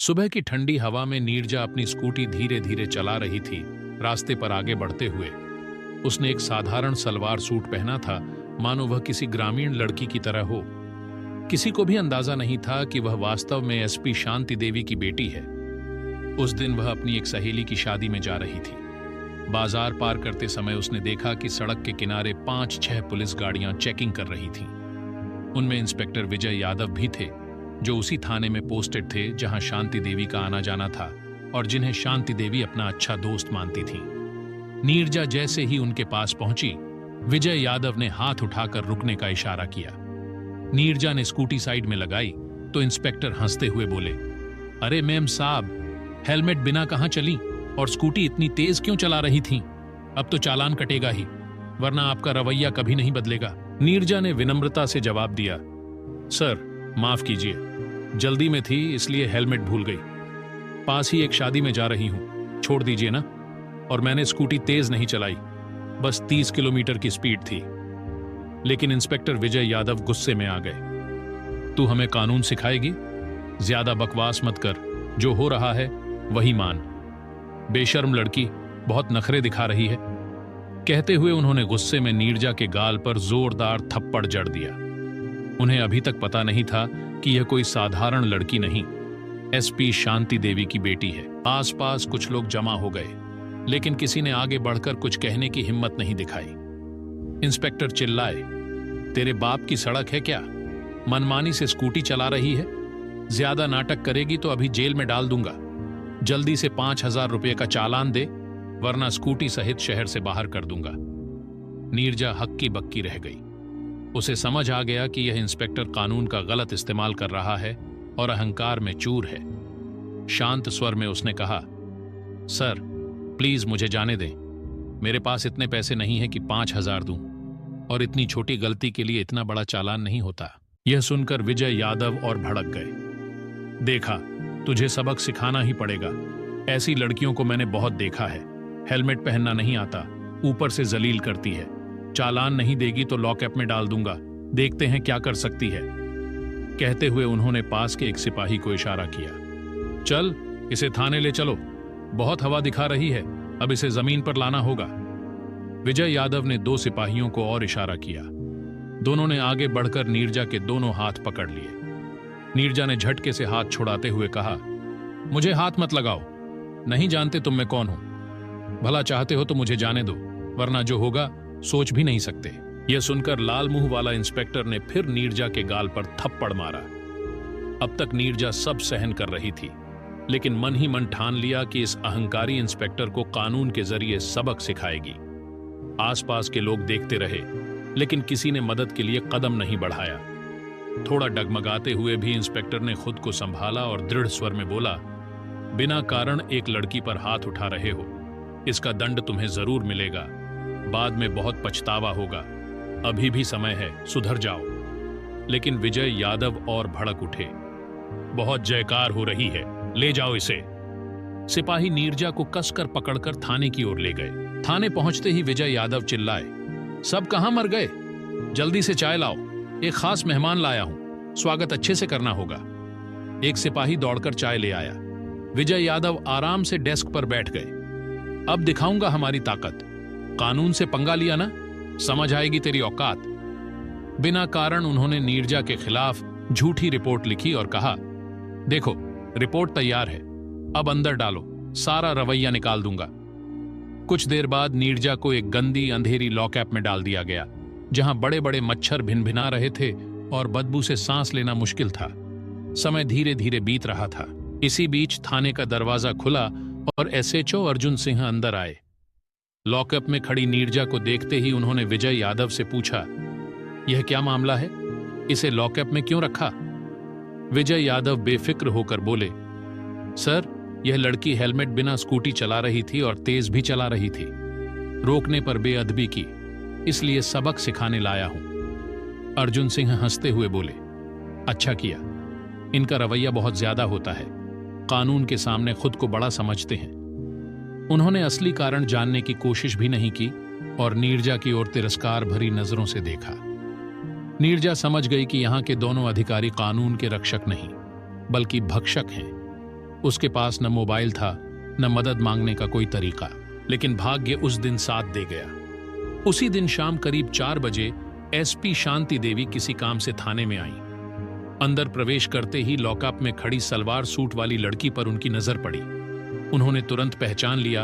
सुबह की ठंडी हवा में नीरजा अपनी स्कूटी धीरे धीरे चला रही थी। रास्ते पर आगे बढ़ते हुए उसने एक साधारण सलवार सूट पहना था, मानो वह किसी ग्रामीण लड़की की तरह हो। किसी को भी अंदाजा नहीं था कि वह वास्तव में एसपी शांति देवी की बेटी है। उस दिन वह अपनी एक सहेली की शादी में जा रही थी। बाजार पार करते समय उसने देखा कि सड़क के किनारे 5-6 पुलिस गाड़ियां चेकिंग कर रही थीं। उनमें इंस्पेक्टर विजय यादव भी थे, जो उसी थाने में पोस्टेड थे जहां शांति देवी का आना जाना था और जिन्हें शांति देवी अपना अच्छा दोस्त मानती थी। नीरजा जैसे ही उनके पास पहुंची, विजय यादव ने हाथ उठाकर रुकने का इशारा किया। नीरजा ने स्कूटी साइड में लगाई तो इंस्पेक्टर हंसते हुए बोले, अरे मैम साहब, हेलमेट बिना कहां चली और स्कूटी इतनी तेज क्यों चला रही थी? अब तो चालान कटेगा ही, वरना आपका रवैया कभी नहीं बदलेगा। नीरजा ने विनम्रता से जवाब दिया, सर माफ कीजिए, जल्दी में थी इसलिए हेलमेट भूल गई। पास ही एक शादी में जा रही हूं, छोड़ दीजिए ना। और मैंने स्कूटी तेज नहीं चलाई, बस 30 किलोमीटर की स्पीड थी। लेकिन इंस्पेक्टर विजय यादव गुस्से में आ गए। तू हमें कानून सिखाएगी? ज्यादा बकवास मत कर, जो हो रहा है वही मान। बेशर्म लड़की, बहुत नखरे दिखा रही है। कहते हुए उन्होंने गुस्से में नीरजा के गाल पर जोरदार थप्पड़ जड़ दिया। उन्हें अभी तक पता नहीं था कि यह कोई साधारण लड़की नहीं, एसपी शांति देवी की बेटी है। आसपास कुछ लोग जमा हो गए, लेकिन किसी ने आगे बढ़कर कुछ कहने की हिम्मत नहीं दिखाई। इंस्पेक्टर चिल्लाए, तेरे बाप की सड़क है क्या? मनमानी से स्कूटी चला रही है? ज्यादा नाटक करेगी तो अभी जेल में डाल दूंगा। जल्दी से 5,000 रुपये का चालान दे, वरना स्कूटी सहित शहर से बाहर कर दूंगा। नीरजा हक्की बक्की रह गई। उसे समझ आ गया कि यह इंस्पेक्टर कानून का गलत इस्तेमाल कर रहा है और अहंकार में चूर है। शांत स्वर में उसने कहा, सर प्लीज मुझे जाने दें, मेरे पास इतने पैसे नहीं है कि 5,000 दूं, और इतनी छोटी गलती के लिए इतना बड़ा चालान नहीं होता। यह सुनकर विजय यादव और भड़क गए। देखा, तुझे सबक सिखाना ही पड़ेगा। ऐसी लड़कियों को मैंने बहुत देखा है। हेलमेट पहनना नहीं आता, ऊपर से जलील करती है। चालान नहीं देगी तो लॉकअप में डाल दूंगा, देखते हैं क्या कर सकती है। कहते हुए उन्होंने पास के एक सिपाही को इशारा किया, चल इसे थाने ले चलो, बहुत हवा दिखा रही है, अब इसे जमीन पर लाना होगा। विजय यादव ने 2 सिपाहियों को और इशारा किया। दोनों ने आगे बढ़कर नीरजा के दोनों हाथ पकड़ लिए। नीरजा ने झटके से हाथ छुड़ाते हुए कहा, मुझे हाथ मत लगाओ, नहीं जानते तुम मैं कौन हूं। भला चाहते हो तो मुझे जाने दो, वरना जो होगा सोच भी नहीं सकते। यह सुनकर लाल मुंह वाला इंस्पेक्टर ने फिर नीरजा के गाल पर थप्पड़ मारा। अब तक नीरजा सब सहन कर रही थी, लेकिन मन ही मन ठान लिया कि इस अहंकारी इंस्पेक्टर को कानून के जरिए सबक सिखाएगी। आसपास के लोग देखते रहे, लेकिन किसी ने मदद के लिए कदम नहीं बढ़ाया। थोड़ा डगमगाते हुए भी इंस्पेक्टर ने खुद को संभाला और दृढ़ स्वर में बोला, बिना कारण एक लड़की पर हाथ उठा रहे हो, इसका दंड तुम्हें जरूर मिलेगा। बाद में बहुत पछतावा होगा। अभी भी समय है, सुधर जाओ। लेकिन विजय यादव और भड़क उठे, बहुत जयकार हो रही है, ले जाओ इसे। सिपाही नीरजा को कसकर पकड़कर थाने की ओर ले गए। थाने पहुंचते ही विजय यादव चिल्लाए, सब कहां मर गए? जल्दी से चाय लाओ, एक खास मेहमान लाया हूं, स्वागत अच्छे से करना होगा। एक सिपाही दौड़कर चाय ले आया। विजय यादव आराम से डेस्क पर बैठ गए। अब दिखाऊंगा हमारी ताकत। कानून से पंगा लिया ना, समझ आएगी तेरी औकात। बिना कारण उन्होंने नीरजा के खिलाफ झूठी रिपोर्ट लिखी और कहा, देखो रिपोर्ट तैयार है, अब अंदर डालो, सारा रवैया निकाल दूंगा। कुछ देर बाद नीरजा को एक गंदी अंधेरी लॉकअप में डाल दिया गया, जहां बड़े बड़े मच्छर भिनभिना रहे थे और बदबू से सांस लेना मुश्किल था। समय धीरे धीरे बीत रहा था। इसी बीच थाने का दरवाजा खुला और एसएचओ अर्जुन सिंह अंदर आए। लॉकअप में खड़ी नीरजा को देखते ही उन्होंने विजय यादव से पूछा, यह क्या मामला है? इसे लॉकअप में क्यों रखा? विजय यादव बेफिक्र होकर बोले, सर यह लड़की हेलमेट बिना स्कूटी चला रही थी और तेज भी चला रही थी। रोकने पर बेअदबी की, इसलिए सबक सिखाने लाया हूं। अर्जुन सिंह हंसते हुए बोले, अच्छा किया, इनका रवैया बहुत ज्यादा होता है, कानून के सामने खुद को बड़ा समझते हैं। उन्होंने असली कारण जानने की कोशिश भी नहीं की और नीरजा की ओर तिरस्कार भरी नजरों से देखा। नीरजा समझ गई कि यहां के दोनों अधिकारी कानून के रक्षक नहीं, बल्कि भक्षक हैं। उसके पास न मोबाइल था न मदद मांगने का कोई तरीका, लेकिन भाग्य उस दिन साथ दे गया। उसी दिन शाम करीब 4 बजे एसपी शांति देवी किसी काम से थाने में आई। अंदर प्रवेश करते ही लॉकअप में खड़ी सलवार सूट वाली लड़की पर उनकी नजर पड़ी। उन्होंने तुरंत पहचान लिया,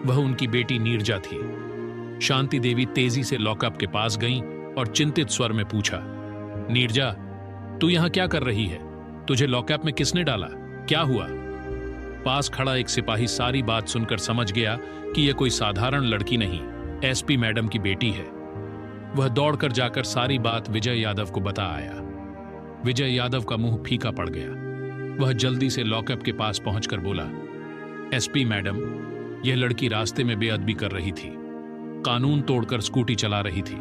वह उनकी बेटी नीरजा थी। शांति देवी तेजी से लॉकअप के पास गईं और चिंतित स्वर में पूछा, नीरजा, तू यहां क्या कर रही है? तुझे लॉकअप में किसने डाला? क्या हुआ? पास खड़ा एक सिपाही सारी बात सुनकर समझ गया कि यह कोई साधारण लड़की नहीं, एसपी मैडम की बेटी है। वह दौड़कर जाकर सारी बात विजय यादव को बता आया। विजय यादव का मुंह फीका पड़ गया। वह जल्दी से लॉकअप के पास पहुंचकर बोला, एसपी मैडम, यह लड़की रास्ते में बेअदबी कर रही थी, कानून तोड़कर स्कूटी चला रही थी।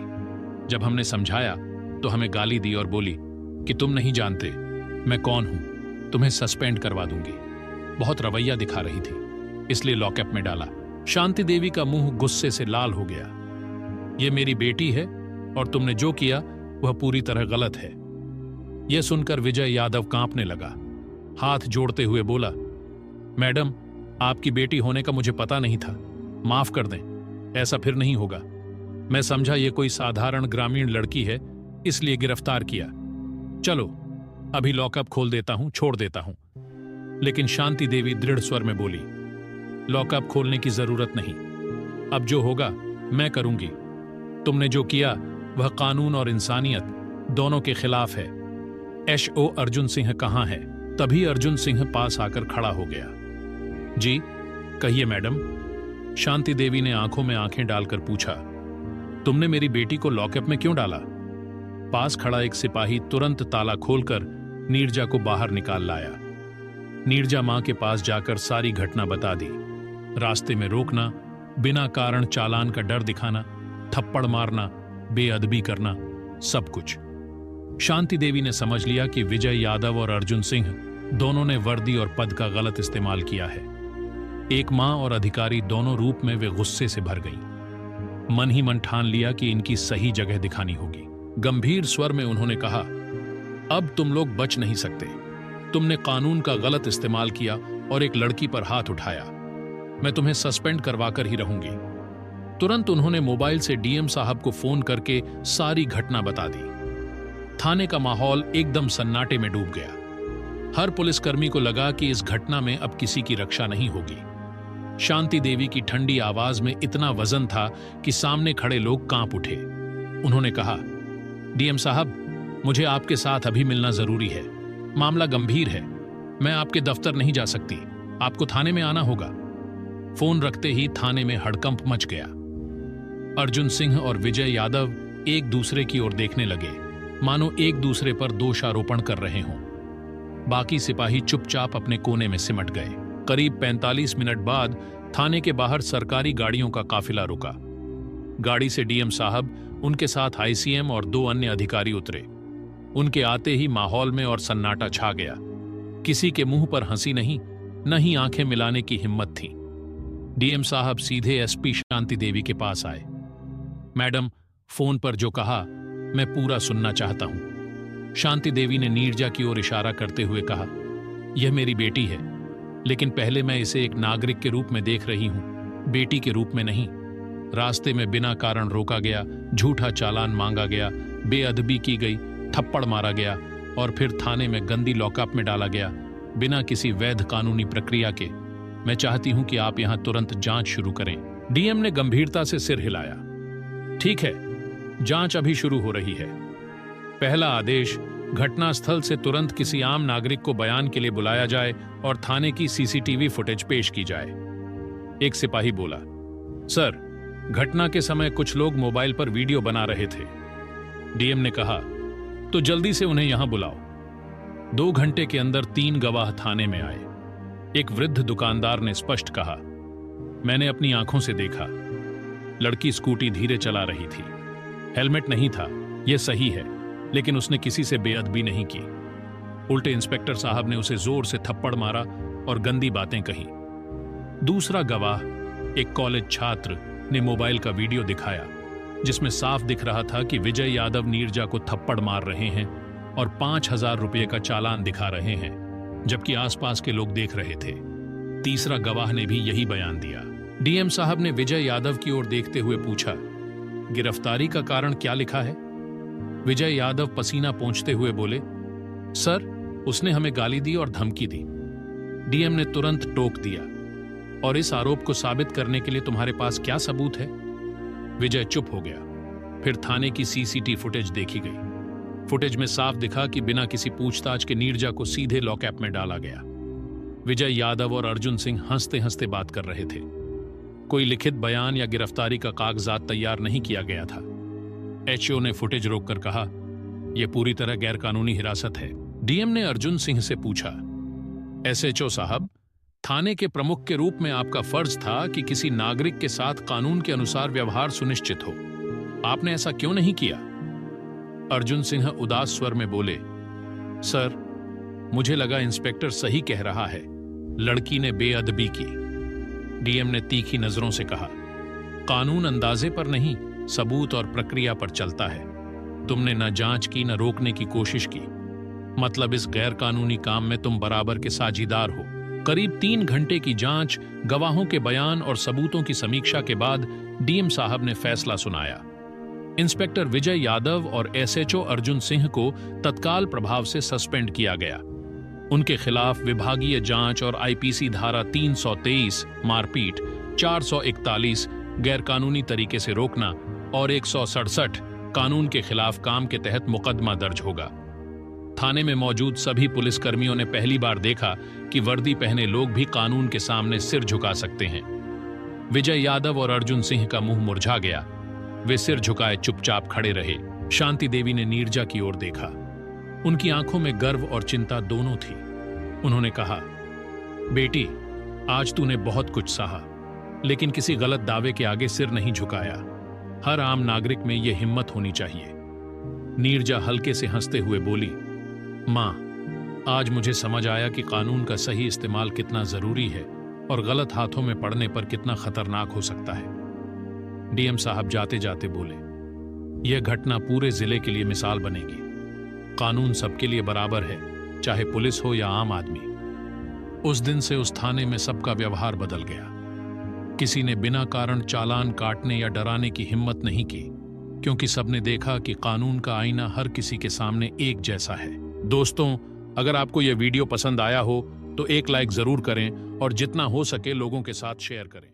जब हमने समझाया तो हमें गाली दी और बोली कि तुम नहीं जानते मैं कौन हूं, तुम्हें सस्पेंड करवा दूंगी। बहुत रवैया दिखा रही थी, इसलिए लॉकअप में डाला। शांति देवी का मुंह गुस्से से लाल हो गया। यह मेरी बेटी है और तुमने जो किया वह पूरी तरह गलत है। यह सुनकर विजय यादव कांपने लगा। हाथ जोड़ते हुए बोला, मैडम, आपकी बेटी होने का मुझे पता नहीं था, माफ कर दें, ऐसा फिर नहीं होगा। मैं समझा ये कोई साधारण ग्रामीण लड़की है, इसलिए गिरफ्तार किया। चलो अभी लॉकअप खोल देता हूं, छोड़ देता हूं। लेकिन शांति देवी दृढ़ स्वर में बोली, लॉकअप खोलने की जरूरत नहीं, अब जो होगा मैं करूंगी। तुमने जो किया वह कानून और इंसानियत दोनों के खिलाफ है। एसओ अर्जुन सिंह कहां है? तभी अर्जुन सिंह पास आकर खड़ा हो गया। जी कहिए मैडम, शांति देवी ने आंखों में आंखें डालकर पूछा, तुमने मेरी बेटी को लॉकअप में क्यों डाला? पास खड़ा एक सिपाही तुरंत ताला खोलकर नीरजा को बाहर निकाल लाया। नीरजा मां के पास जाकर सारी घटना बता दी। रास्ते में रोकना, बिना कारण चालान का डर दिखाना, थप्पड़ मारना, बेअदबी करना, सब कुछ। शांति देवी ने समझ लिया कि विजय यादव और अर्जुन सिंह दोनों ने वर्दी और पद का गलत इस्तेमाल किया है। एक मां और अधिकारी दोनों रूप में वे गुस्से से भर गईं। मन ही मन ठान लिया कि इनकी सही जगह दिखानी होगी। गंभीर स्वर में उन्होंने कहा, अब तुम लोग बच नहीं सकते। तुमने कानून का गलत इस्तेमाल किया और एक लड़की पर हाथ उठाया। मैं तुम्हें सस्पेंड करवाकर ही रहूंगी। तुरंत उन्होंने मोबाइल से डीएम साहब को फोन करके सारी घटना बता दी। थाने का माहौल एकदम सन्नाटे में डूब गया। हर पुलिसकर्मी को लगा कि इस घटना में अब किसी की रक्षा नहीं होगी। शांति देवी की ठंडी आवाज में इतना वजन था कि सामने खड़े लोग कांप उठे। उन्होंने कहा, डीएम साहब, मुझे आपके साथ अभी मिलना जरूरी है। मामला गंभीर है, मैं आपके दफ्तर नहीं जा सकती, आपको थाने में आना होगा। फोन रखते ही थाने में हड़कंप मच गया। अर्जुन सिंह और विजय यादव एक दूसरे की ओर देखने लगे, मानो एक दूसरे पर दोषारोपण कर रहे हों। बाकी सिपाही चुपचाप अपने कोने में सिमट गए। करीब 45 मिनट बाद थाने के बाहर सरकारी गाड़ियों का काफिला रुका। गाड़ी से डीएम साहब, उनके साथ आईसीएम और 2 अन्य अधिकारी उतरे। उनके आते ही माहौल में और सन्नाटा छा गया। किसी के मुंह पर हंसी नहीं, न ही आंखें मिलाने की हिम्मत थी। डीएम साहब सीधे एसपी शांति देवी के पास आए। मैडम, फोन पर जो कहा मैं पूरा सुनना चाहता हूं। शांति देवी ने नीरजा की ओर इशारा करते हुए कहा, यह मेरी बेटी है, लेकिन पहले मैं इसे एक नागरिक के रूप में देख रही हूं, बेटी के रूप में नहीं। रास्ते में बिना कारण रोका गया, झूठा चालान मांगा गया, बेअदबी की गई, थप्पड़ मारा गया और फिर थाने में गंदी लॉकअप में डाला गया, बिना किसी वैध कानूनी प्रक्रिया के। मैं चाहती हूं कि आप यहां तुरंत जांच शुरू करें। डीएम ने गंभीरता से सिर हिलाया। ठीक है, जांच अभी शुरू हो रही है। पहला आदेश, घटनास्थल से तुरंत किसी आम नागरिक को बयान के लिए बुलाया जाए और थाने की सीसीटीवी फुटेज पेश की जाए। एक सिपाही बोला, सर, घटना के समय कुछ लोग मोबाइल पर वीडियो बना रहे थे। डीएम ने कहा, तो जल्दी से उन्हें यहां बुलाओ। 2 घंटे के अंदर 3 गवाह थाने में आए। एक वृद्ध दुकानदार ने स्पष्ट कहा, मैंने अपनी आंखों से देखा, लड़की स्कूटी धीरे चला रही थी। हेलमेट नहीं था, यह सही है, लेकिन उसने किसी से बेअदबी नहीं की। उल्टे इंस्पेक्टर साहब ने उसे जोर से थप्पड़ मारा और गंदी बातें कही। दूसरा गवाह, एक कॉलेज छात्र, ने मोबाइल का वीडियो दिखाया, जिसमें साफ दिख रहा था कि विजय यादव नीरजा को थप्पड़ मार रहे हैं और 5000 रुपये का चालान दिखा रहे हैं। जबकि आसपास के लोग देख रहे थे। तीसरा गवाह ने भी यही बयान दिया। डीएम साहब ने विजय यादव की ओर देखते हुए पूछा, गिरफ्तारी का कारण क्या लिखा है? विजय यादव पसीना पोंछते हुए बोले, सर, उसने हमें गाली दी और धमकी दी। डीएम ने तुरंत टोक दिया, और इस आरोप को साबित करने के लिए तुम्हारे पास क्या सबूत है? विजय चुप हो गया। फिर थाने की सीसीटीवी फुटेज देखी गई। फुटेज में साफ दिखा कि बिना किसी पूछताछ के नीरजा को सीधे लॉकअप में डाला गया। विजय यादव और अर्जुन सिंह हंसते हंसते बात कर रहे थे। कोई लिखित बयान या गिरफ्तारी का कागजात तैयार नहीं किया गया था। एचओ ने फुटेज रोककर कहा, यह पूरी तरह गैरकानूनी हिरासत है। डीएम ने अर्जुन सिंह से पूछा, एसएचओ साहब, थाने के प्रमुख के रूप में आपका फर्ज था कि किसी नागरिक के साथ कानून के अनुसार व्यवहार सुनिश्चित हो। आपने ऐसा क्यों नहीं किया? अर्जुन सिंह उदास स्वर में बोले, सर, मुझे लगा इंस्पेक्टर सही कह रहा है, लड़की ने बेअदबी की। डीएम ने तीखी नजरों से कहा, कानून अंदाजे पर नहीं, सबूत और प्रक्रिया पर चलता है। तुमने न जांच की, न रोकने की कोशिश की। मतलब इस गैर कानूनी काम में तुम बराबर के साझीदार हो। करीब 3 घंटे की जांच, गवाहों के बयान और सबूतों की समीक्षा के बाद डीएम साहब ने फैसला सुनाया। इंस्पेक्टर विजय यादव और एसएचओ अर्जुन सिंह को तत्काल प्रभाव से सस्पेंड किया गया। उनके खिलाफ विभागीय जांच और आईपीसी धारा 323 मारपीट, 441 गैरकानूनी तरीके से रोकना और 167 कानून के खिलाफ काम के तहत मुकदमा दर्ज होगा। थाने में मौजूद सभी पुलिसकर्मियों ने पहली बार देखा कि वर्दी पहने लोग भी कानून के सामने सिर झुका सकते हैं। विजय यादव और अर्जुन सिंह का मुंह मुरझा गया। वे सिर झुकाए चुपचाप खड़े रहे। शांति देवी ने नीरजा की ओर देखा। उनकी आंखों में गर्व और चिंता दोनों थी। उन्होंने कहा, बेटी, आज तूने बहुत कुछ सहा, लेकिन किसी गलत दावे के आगे सिर नहीं झुकाया। हर आम नागरिक में यह हिम्मत होनी चाहिए। नीरजा हल्के से हंसते हुए बोली, मां, आज मुझे समझ आया कि कानून का सही इस्तेमाल कितना जरूरी है और गलत हाथों में पड़ने पर कितना खतरनाक हो सकता है। डीएम साहब जाते जाते बोले, यह घटना पूरे जिले के लिए मिसाल बनेगी। कानून सबके लिए बराबर है, चाहे पुलिस हो या आम आदमी। उस दिन से उस थाने में सबका व्यवहार बदल गया। किसी ने बिना कारण चालान काटने या डराने की हिम्मत नहीं की, क्योंकि सबने देखा कि कानून का आईना हर किसी के सामने एक जैसा है। दोस्तों, अगर आपको यह वीडियो पसंद आया हो तो एक लाइक जरूर करें और जितना हो सके लोगों के साथ शेयर करें।